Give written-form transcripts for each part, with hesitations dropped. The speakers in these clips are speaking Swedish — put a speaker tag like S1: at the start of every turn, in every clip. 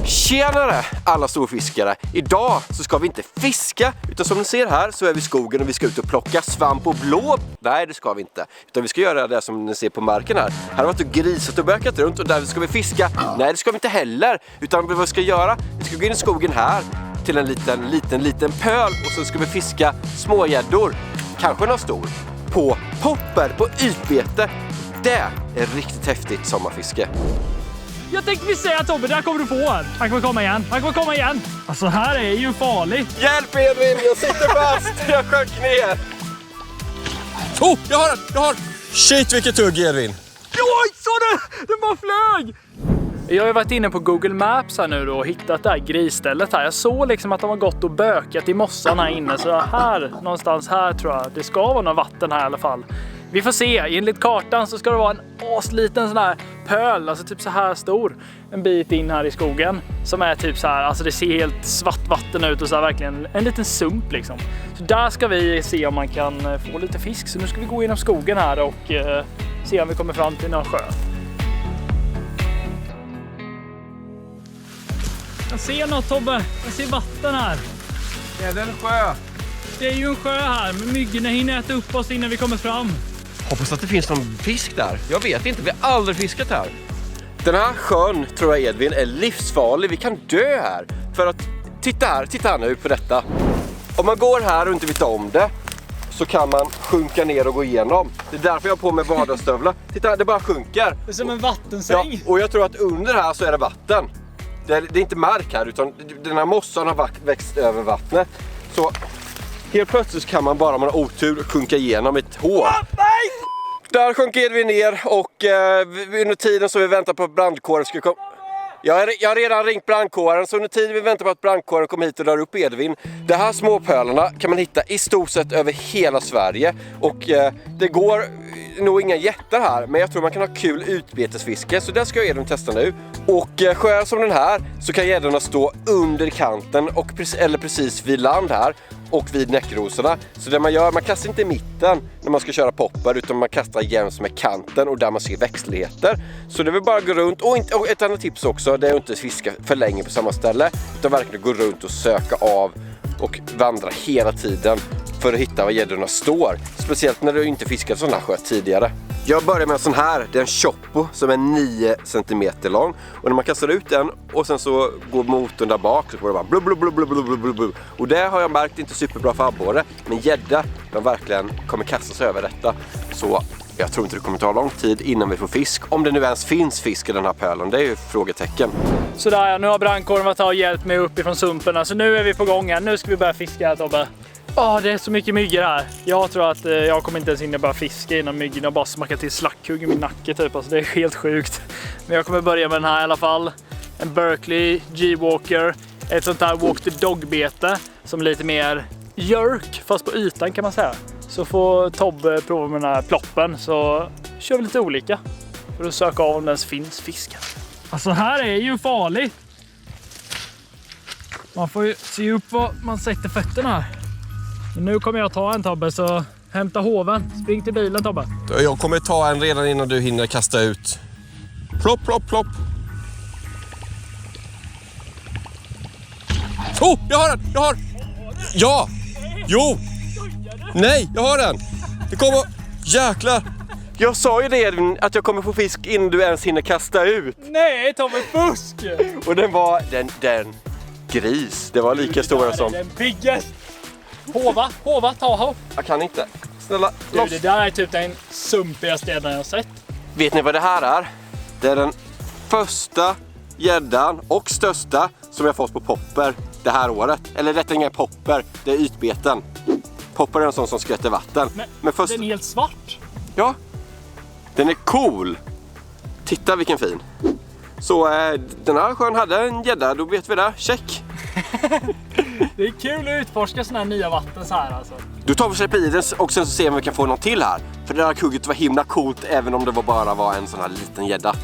S1: Tjenare alla storfiskare! Idag så ska vi inte fiska, utan som ni ser här så är vi i skogen och vi ska ut och plocka svamp och blå. Nej, det ska vi inte. Utan vi ska göra det som ni ser på marken här. Här har vi varit och grisat och bökat runt och där ska vi fiska. Nej, det ska vi inte heller. Utan vad vi ska göra, vi ska gå in i skogen här till en liten pöl och så ska vi fiska smågäddor, kanske någon stor, på popper, på ytbete. Det är riktigt häftigt sommarfiske.
S2: Jag tänkte vi säga Tobbe, där kommer du få en. Han kommer komma igen. Alltså här är ju farligt.
S1: Hjälp Edvin, jag sitter fast. Jag sjönk ner. Oh, jag har. Shit, vilket tugg Edvin.
S2: Oj, så du! Den bara flög! Jag har ju varit inne på Google Maps här nu då och hittat det här grisstället här. Jag såg liksom att de har gått och bökat i mossan här inne. Så här, någonstans här tror jag. Det ska vara någon vatten här i alla fall. Vi får se. Enligt kartan så ska det vara en asliten sån här pöl. Alltså typ så här stor. En bit in här i skogen. Som är typ så här. Alltså det ser helt svart vatten ut och så här verkligen en liten sump liksom. Så där ska vi se om man kan få lite fisk. Så nu ska vi gå genom skogen här och se om vi kommer fram till någon sjö. Jag ser något Tobbe. Jag ser vatten här.
S1: Är det en sjö?
S2: Det är ju en sjö här. Men myggorna hinner äta upp oss innan vi kommer fram.
S1: Hoppas att det finns någon fisk där. Jag vet inte, vi har aldrig fiskat här. Den här sjön tror jag Edvin är livsfarlig. Vi kan dö här. För att, titta här nu på detta. Om man går här och inte vet om det så kan man sjunka ner och gå igenom. Det är därför jag har på mig badarstövlar. Titta här, det bara sjunker.
S2: Det är som en vattensäng.
S1: Ja, och jag tror att under här så är det vatten. Det är inte mark här utan den här mossan har växt över vattnet. Så helt plötsligt kan man bara, om man har otur, sjunka igenom ett hål. Där sjönk Edvin ner och under tiden så vi väntar på att brandkåren ska komma. Jag har redan ringt brandkåren, så under tiden vi väntar på att brandkåren kommer hit och drar upp Edvin. De här småpölarna kan man hitta i stort sett över hela Sverige. Och det går nog inga jättar här, men jag tror man kan ha kul utbetesfiske. Så det ska Edvin testa nu. Och sjöar som den här så kan gäddorna stå under kanten eller precis vid land här. Och vid näckrosorna. Så det man gör, man kastar inte i mitten när man ska köra popper, utan man kastar jäms med kanten och där man ser växtligheter. Så det vill bara gå runt. Och ett annat tips också, det är att inte fiska för länge på samma ställe, utan verkligen gå runt och söka av och vandra hela tiden för att hitta var gäddorna står. Speciellt när du inte fiskat sån här sjö tidigare. Jag börjar med en sån här, det är en choppo som är 9 cm lång. Och när man kastar ut den och sen så går motorn där bak så går det bara blub, blub, blub, blub, blub, blub, blub. Och det har jag märkt inte superbra för abborre. Men gädda, de verkligen kommer kasta sig över detta. Så jag tror inte det kommer ta lång tid innan vi får fisk. Om det nu ens finns fisk i den här pölen, det är ju frågetecken.
S2: Sådär ja, nu har brandkåren varit och hjälpt mig upp ifrån sumpen. Så nu är vi på gång här. Nu ska vi börja fiska här Tobbe. Det är så mycket myggor här. Jag tror att jag kommer inte ens hinna börja fiska innan myggorna bara smackar till slackhugg i min nacke typ. Alltså det är helt sjukt. Men jag kommer börja med den här i alla fall. En Berkley G-Walker. Ett sånt här walk the dog-bete som är lite mer jerk fast på ytan kan man säga. Så får Tobbe prova med den här ploppen, så kör vi lite olika för att söka av om det ens finns fisk. Alltså här är ju farligt. Man får ju se upp vad man sätter fötterna här. Men nu kommer jag ta en Tobbe, så hämta hoven. Spring till bilen Tobbe.
S1: Jag kommer ta en redan innan du hinner kasta ut. Plopp, plopp, plopp. Oh, jag har den! Jag har! Ja! Jo! Nej, jag har den! Det kommer... Jäklar! Jag sa ju det Edvin, att jag kommer få fisk innan du ens hinner kasta ut.
S2: Nej, Tobbe, fusk!
S1: Och den var... Den gris. Det var lika stora som...
S2: Den biggest! Hova, ta hopp.
S1: Jag kan inte. Snälla,
S2: du, det där är typ den sumpigaste gäddan jag har sett.
S1: Vet ni vad det här är? Det är den första gäddan och största som jag fått på popper det här året. Eller rätt inga popper, det är ytbeten. Popper är en sån som skvätter vatten.
S2: Men först... den är helt svart.
S1: Ja, den är cool. Titta vilken fin. Så den här sjön hade en gädda, då vet vi det. Check.
S2: Det är kul att utforska såna här nya vatten så här alltså.
S1: Du tar för sig på iden och sen så ser vi om vi kan få något till här. För det här kugget var himla coolt även om det bara var en sån här liten gädda.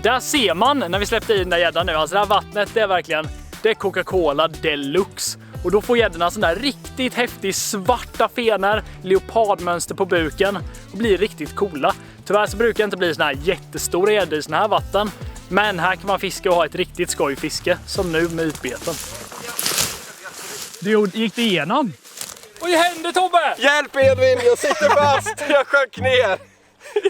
S2: Där ser man när vi släppte i den där gäddan nu. Alltså det här vattnet, det är verkligen, det är Coca-Cola Deluxe. Och då får gäddorna sån där riktigt häftig svarta fenor, leopardmönster på buken och blir riktigt coola. Tyvärr så brukar det inte bli såna här jättestora gäddor i såna här vatten. Men här kan man fiska och ha ett riktigt skojfiske, som nu med utbeten. Gick det igenom? Vad händer, Tobbe?
S1: Hjälp Edvin, jag sitter fast! Jag sjönk ner!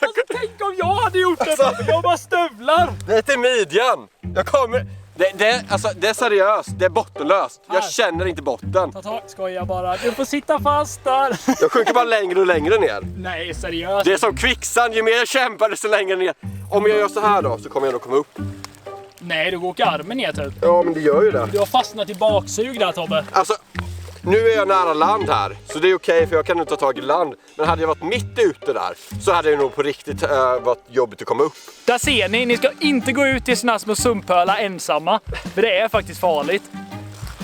S2: Alltså, tänk om jag hade gjort det! Alltså, jag bara stövlar!
S1: Det är till midjan! Jag kommer... Det är seriöst, det är bottenlöst. Jag känner inte botten.
S2: Skojar bara, du får sitta fast där.
S1: Jag sjunker bara längre och längre ner.
S2: Nej, seriöst.
S1: Det är som kvicksand, ju mer jag kämpar desto längre ner. Om jag gör så här då så kommer jag nog komma upp.
S2: Nej, du går åka armen ner typ.
S1: Ja, men det gör ju det.
S2: Du har fastnat i baksug där, Tobbe.
S1: Alltså, nu är jag nära land här, så det är okej för jag kan inte ta tag i land. Men hade jag varit mitt ute där så hade det nog på riktigt varit jobbigt att komma upp.
S2: Där ser ni ska inte gå ut i såna små sumpölar ensamma. För det är faktiskt farligt.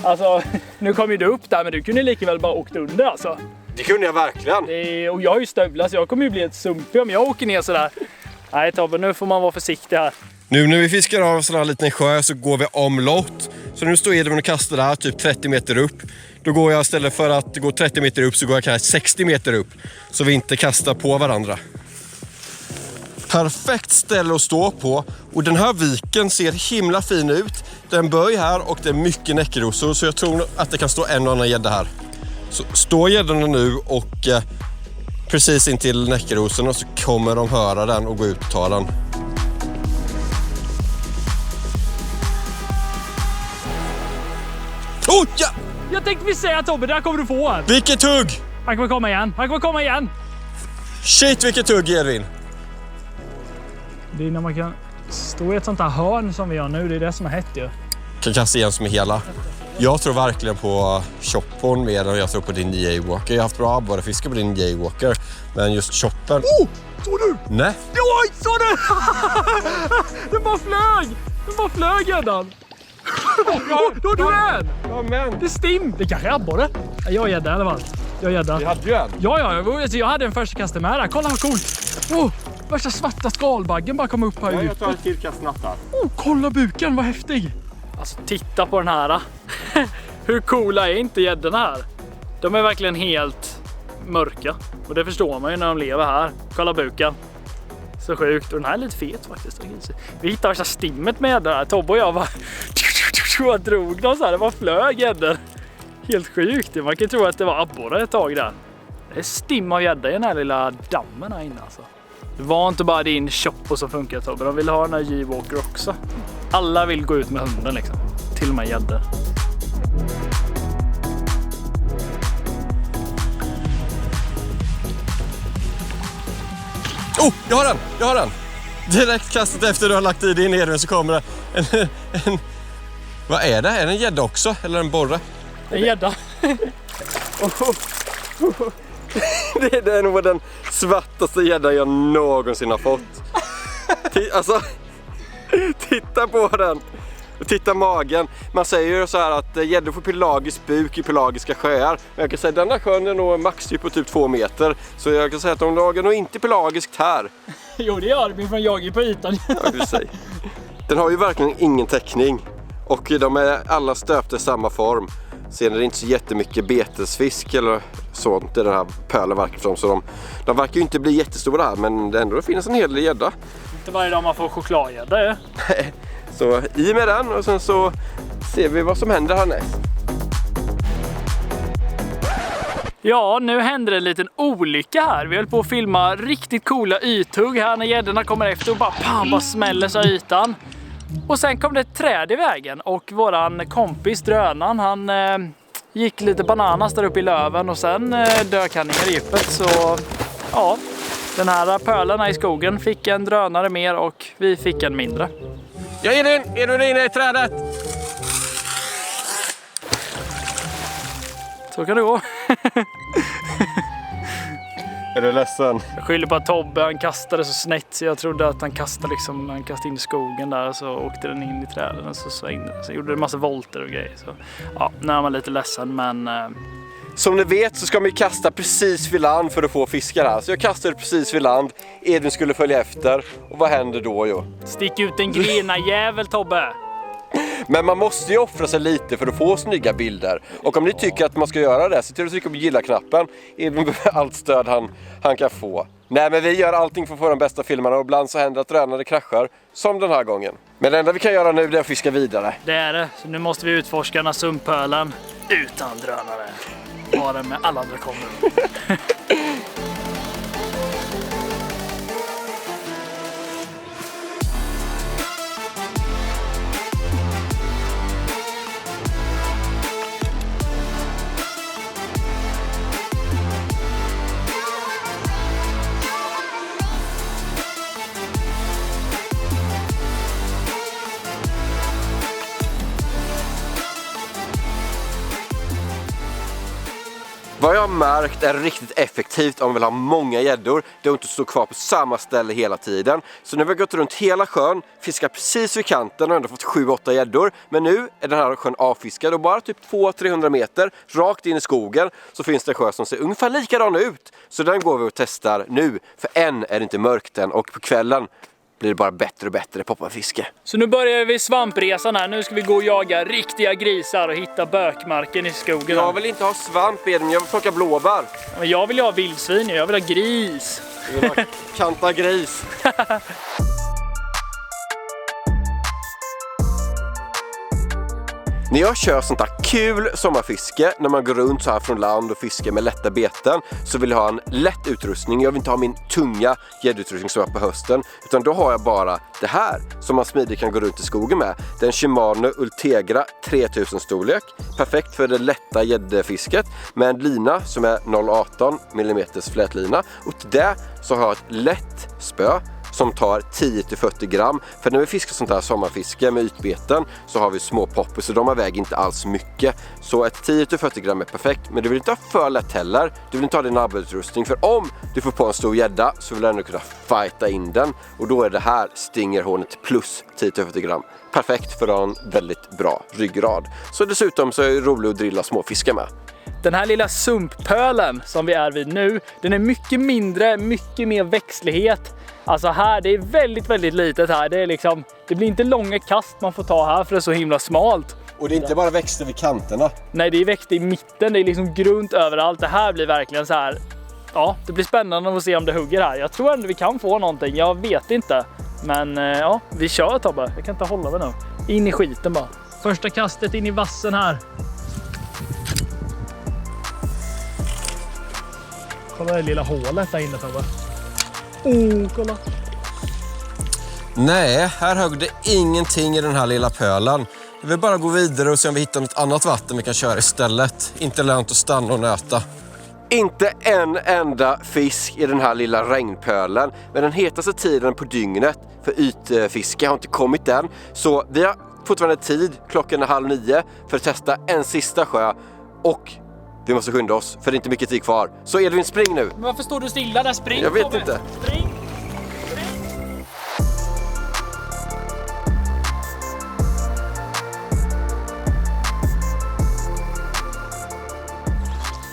S2: Alltså, nu kom ju du upp där, men du kunde lika väl bara åkt under alltså.
S1: Det kunde jag verkligen.
S2: Och jag har ju stövlar så jag kommer ju bli ett sumpig om jag åker ner sådär. Nej Tobbe, nu får man vara försiktig här.
S1: Nu när vi fiskar av en sån här liten sjö så går vi omlott. Så nu står Edvin och kastar där typ 30 meter upp. Då går jag istället för att gå 30 meter upp så går jag kanske 60 meter upp. Så vi inte kastar på varandra. Perfekt ställe att stå på. Och den här viken ser himla fin ut. Det är en böj här och det är mycket näckrosor. Så jag tror att det kan stå en och annan gädda här. Så står gäddorna nu och precis in till näckrosorna så kommer de höra den och gå ut och ta den. Oh, ja!
S2: Jag tänkte vi säga Tobbe, där kommer du få han.
S1: Vilket hugg!
S2: Han kommer komma igen.
S1: Shit, vilket hugg, Edvin!
S2: Det är när man kan stå i ett sånt här hörn som vi gör nu, det är det som är hett ju.
S1: Kan kasta igen som är hela. Jag tror verkligen på choppon mer än jag tror på din Jaywalker. Jag har haft bra abborrefiske på din Jaywalker, men just choppen...
S2: Oh! Såg du?
S1: Nej.
S2: Oj, såg du? Den bara flög gäddan. Då är du den!
S1: Ja, men...
S2: Det är stim. Det kanske är abborre. Jag är gädda i alla fall. Jag är gädda.
S1: Vi hade ju en.
S2: Ja, jag hade en första kastet med där. Kolla vad coolt. Värsta svarta skalbaggen bara kom upp här i
S1: Jag tar ett till kast natt här.
S2: Kolla buken, vad häftig. Alltså titta på den här. Hur coola är inte gäddorna här? De är verkligen helt mörka. Och det förstår man ju när de lever här. Kolla buken. Så sjukt. Och den här är lite fet faktiskt. Vi hittade värsta stimmet med gäddor här. Tobbe och jag bara drog dem så här. Det var flög gäddor. Helt sjukt. Man kan tro att det var abborre ett tag där. Det är stim av gädda i den här lilla dammen här inne alltså. Det var inte bara din choppo som funkar, Tobbe. De vill ha den här Jaywalker också. Alla vill gå ut med hunden liksom. Till och med gäddor.
S1: Oh, jag har den! Direkt kastat efter du har lagt i din Edvin så kommer det en... Vad är det? Är det en gädda också? Eller en borre?
S2: En gädda.
S1: Det är nog den svartaste gädda jag någonsin har fått. Alltså, titta på den. Titta magen. Man säger ju så här att gäddor får pelagisk buk i pelagiska sjöar. Men jag kan säga att denna sjön är nog maxdjup på typ 2 meter. Så jag kan säga att de lagar nog inte pelagiskt här.
S2: Jo, det gör det, från jag på ytan.
S1: Ja, du säger. Den har ju verkligen ingen täckning. Och de är alla stöpta i samma form. Sen är det inte så jättemycket betesfisk eller sånt det den här pölen verkar som. Så de verkar ju inte bli jättestora här, men det ändå finns en hel del gädda.
S2: Inte varje dag man får chokladgädda.
S1: Så i med den och sen så ser vi vad som händer härnäst.
S2: Ja, nu händer en liten olycka här. Vi höll på att filma riktigt coola ythugg här när gäddorna kommer efter och bara smäller sig ytan. Och sen kom det ett träd i vägen och våran kompis drönaren, han gick lite bananas där uppe i löven och sen dök han ner i djupet. Så ja, den här pölen i skogen fick en drönare mer och vi fick en mindre.
S1: Ja, är du inne i trädet?
S2: Så kan det gå.
S1: Är du ledsen?
S2: Jag skyller på att Tobbe, han kastade så snett så jag trodde att han kastade in i skogen där och så åkte den in i träden och så svängde den. Så gjorde det en massa volter och grejer. Så ja, nu är man lite ledsen men...
S1: Som ni vet så ska man ju kasta precis vid land för att få fiskar här. Så jag kastade precis vid land, Edvin skulle följa efter. Och vad händer då ju?
S2: Stick ut en grena jävel, Tobbe!
S1: Men man måste ju offra sig lite för att få snygga bilder. Och om ni tycker att man ska göra det så till att trycka på gilla-knappen. Edvin behöver allt stöd han kan få. Nej, men vi gör allting för att få de bästa filmerna och ibland så händer att drönare kraschar. Som den här gången. Men det enda vi kan göra nu är att fiska vidare.
S2: Det är det. Så nu måste vi utforska den här sumpölen utan drönare. Bara med alla andra kameror.
S1: Vad jag har märkt är riktigt effektivt om man vill ha många gäddor. Det är inte stå kvar på samma ställe hela tiden. Så nu har vi gått runt hela sjön, fiskat precis vid kanten och ändå fått 7-8 gäddor. Men nu är den här sjön avfiskad och bara typ 200-300 meter rakt in i skogen så finns det en sjö som ser ungefär likadan ut. Så den går vi och testar nu, för än är det inte mörkt än och på kvällen blir det bara bättre och bättre popparfiske.
S2: Så nu börjar vi svampresan här. Nu ska vi gå och jaga riktiga grisar och hitta bökmarken i skogen.
S1: Jag vill inte ha svamp, Edvin. Jag vill plocka blåbär.
S2: Men jag vill ju ha vildsvin, jag vill ha gris.
S1: Jag vill ha kanta gris. När jag kör sånt där kul sommarfiske, när man går runt så här från land och fiskar med lätta beten, så vill jag ha en lätt utrustning. Jag vill inte ha min tunga gäddutrustning som är på hösten, utan då har jag bara det här som man smidigt kan gå runt i skogen med. Det är en Shimano Ultegra 3000 storlek, perfekt för det lätta gäddfisket, med en lina som är 0,18 mm flätlina, och till det så har jag ett lätt spö som tar 10-40 gram. För när vi fiskar sånt här sommarfiske med ytbeten så har vi små poppor, så de väger inte alls mycket. Så ett 10-40 gram är perfekt, men du vill inte ha för lätt heller. Du vill inte ha din nabbelutrustning, för om du får på en stor gädda så vill du ändå kunna fighta in den. Och då är det här Stingerhornet plus 10-40 gram. Perfekt för att ha en väldigt bra ryggrad. Så dessutom så är det roligt att drilla små fiskar med.
S2: Den här lilla sumppölen som vi är vid nu, den är mycket mindre, mycket mer växtlighet. Alltså här, det är väldigt, väldigt litet här. Det är liksom, det blir inte långa kast man får ta här för det är så himla smalt.
S1: Och det är inte bara växter vid kanterna.
S2: Nej, det är växter i mitten, det är liksom grunt överallt. Det här blir verkligen så här, ja, det blir spännande att se om det hugger här. Jag tror ändå vi kan få någonting, jag vet inte. Men ja, vi kör Tobbe, jag kan inte hålla mig nu. In i skiten bara. Första kastet in i vassen här. Kolla det lilla hålet där inne Tobbe. Kolla.
S1: Nej, här högg det ingenting i den här lilla pölen. Vi vill bara gå vidare och se om vi hittar något annat vatten vi kan köra istället. Inte lönt att stanna och nöta. Inte en enda fisk i den här lilla regnpölen. Men den hetaste tiden på dygnet för ytfiske har inte kommit än. Så vi har fortfarande tid, klockan är 8:30, för att testa en sista sjö. Och vi måste skynda oss, för det är inte mycket tid kvar. Så Edvin, spring nu!
S2: Men varför står du stilla där? Spring!
S1: Jag vet inte.
S2: Spring!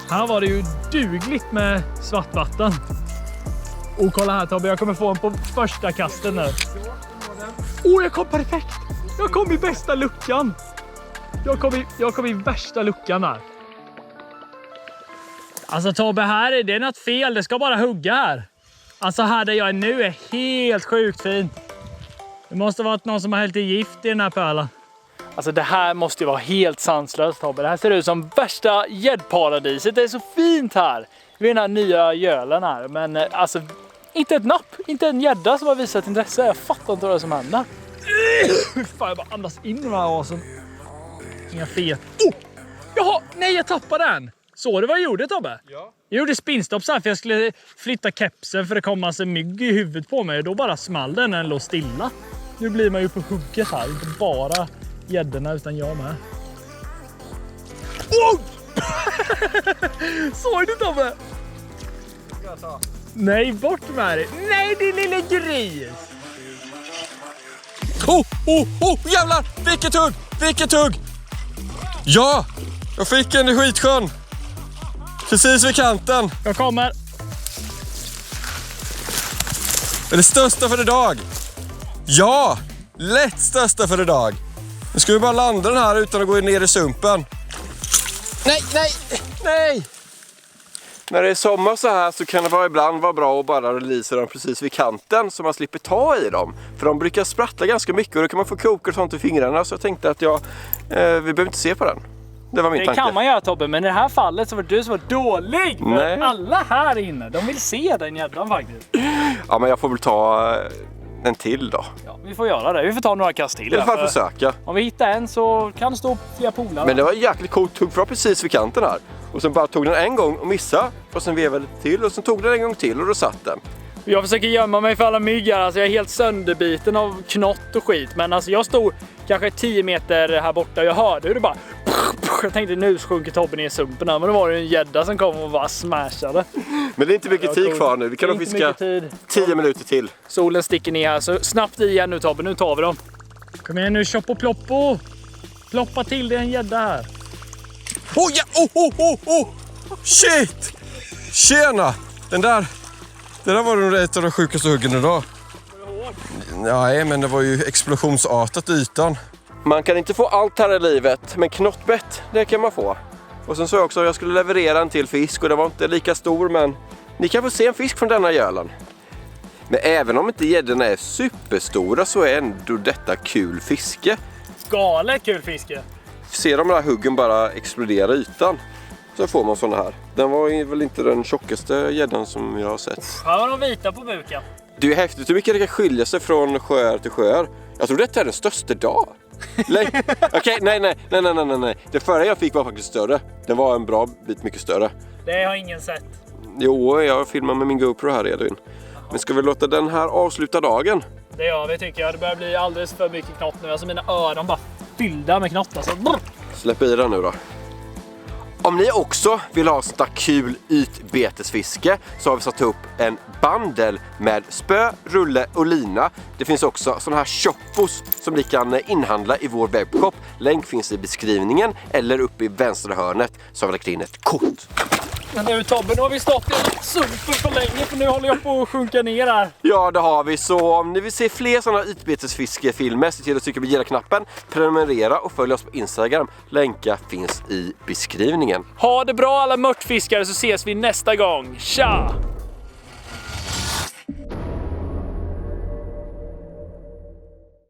S2: Här var det ju dugligt med svartvatten. Och kolla här Tobbe, jag kommer få en på första kasten nu. Jag kom perfekt! Jag kom i bästa luckan! Jag kom i värsta luckan här. Alltså Tobbe, här är det något fel. Det ska bara hugga här. Alltså här där jag är nu är helt sjukt fint. Det måste vara någon som har hällt i gift i den här pölen. Alltså det här måste ju vara helt sanslöst Tobbe. Det här ser ut som värsta gäddparadiset. Det är så fint här. Vi är den här nya gölen här. Men alltså, inte ett napp. Inte en gädda som har visat intresse. Jag fattar inte vad det är som händer. Fan, jag bara andas in den här asen. Inga fet. Jaha, nej jag tappade den. Så det vad jag gjorde Tobbe? Ja. Jag gjorde spinstopp så här för jag skulle flytta kepsen för det kom massa mygg i huvudet på mig. Och då bara small den när den låg stilla. Nu blir man ju på hugget här. Inte bara gäddorna utan jag med. Såg du Tobbe? Ska jag ta? Nej, bort med det. Nej, din lilla gris.
S1: Jävlar! Vilket hugg! Ja! Jag fick en i skitsjön. Precis vid kanten.
S2: Jag kommer.
S1: Det är det största för idag. Ja! Lätt största för idag. Nu ska vi bara landa den här utan att gå ner i sumpen. Nej! När det är sommar så här så kan det ibland vara bra att bara releasa dem precis vid kanten så man slipper ta i dem. För de brukar sprattla ganska mycket och då kan man få krokar och sånt i fingrarna. Så jag tänkte att vi behöver inte se på den. Det var min tanke.
S2: Det kan man göra, Tobbe, men i det här fallet så var du som var dålig.
S1: Nej.
S2: Alla här inne, de vill se den gäddan faktiskt.
S1: Ja, men jag får väl ta en till då.
S2: Ja, vi får göra det. Vi får ta några kast till.
S1: I alla fall försöka.
S2: Om vi hittar en så kan det stå flera polare.
S1: Men det var jäkligt coolt, tog för precis vid kanten här. Och sen bara tog den en gång och missade. Och sen vevade det till och sen tog den en gång till och då satt den.
S2: Jag försöker gömma mig för alla myggar. Alltså jag är helt sönderbiten av knott och skit. Men alltså jag stod kanske 10 meter här borta och jag hörde hur det bara... Jag tänkte nu sjunker Tobbe ner i sumpen här. Men då var det en gädda som kom och bara smashade.
S1: Men det är inte mycket tid kvar nu. Vi kan nog fiska 10 minuter till.
S2: Solen sticker ner här så snabbt igen nu Tobbe. Nu tar vi dem. Kom igen nu, choppo ploppo. Ploppa till, det är en gädda här.
S1: Oh ja! Oh! Shit! Tjena! Den där var nog ett av de sjukaste huggen idag. Nej, men det var ju explosionsartat ytan. Man kan inte få allt här i livet, men knottbett, det kan man få. Och sen så jag också att jag skulle leverera en till fisk och det var inte lika stor, men ni kan få se en fisk från denna gölen. Men även om inte gäddorna är superstora så är ändå detta kul fiske.
S2: Galet kul fiske.
S1: Ser de här huggen bara explodera ytan så får man såna här. Den var väl inte den tjockaste gäddan som jag har sett.
S2: Här var de vita på buken.
S1: Det är ju häftigt hur mycket det kan skilja sig från sjöar till sjöar. Jag tror detta är den största dag. Okej, nej. Det förra jag fick var faktiskt större. Den var en bra bit mycket större.
S2: Det har ingen sett.
S1: Jo, jag filmar med min GoPro här, Edvin. Men ska vi låta den här avsluta dagen?
S2: Det gör vi, tycker jag. Det börjar bli alldeles för mycket knott nu. Alltså mina öron bara fyllda med knott. Alltså.
S1: Släpp i den nu då. Om ni också vill ha sånt där kul ytbetesfiske så har vi satt upp en bandel med spö, rulle och lina. Det finns också såna här choppos som ni kan inhandla i vår webbshop. Länk finns i beskrivningen eller uppe i vänstra hörnet så har vi lagt in ett kort.
S2: Men nu Tobbe, nu har vi stått i sumpen för länge för nu håller jag på att sjunka ner här.
S1: Ja, det har vi. Så om ni vill se fler sådana ytbetesfiskefilmer, se till att trycka på gilla-knappen, prenumerera och följ oss på Instagram. Länkar finns i beskrivningen.
S2: Ha det bra alla mörtfiskare så ses vi nästa gång. Tja!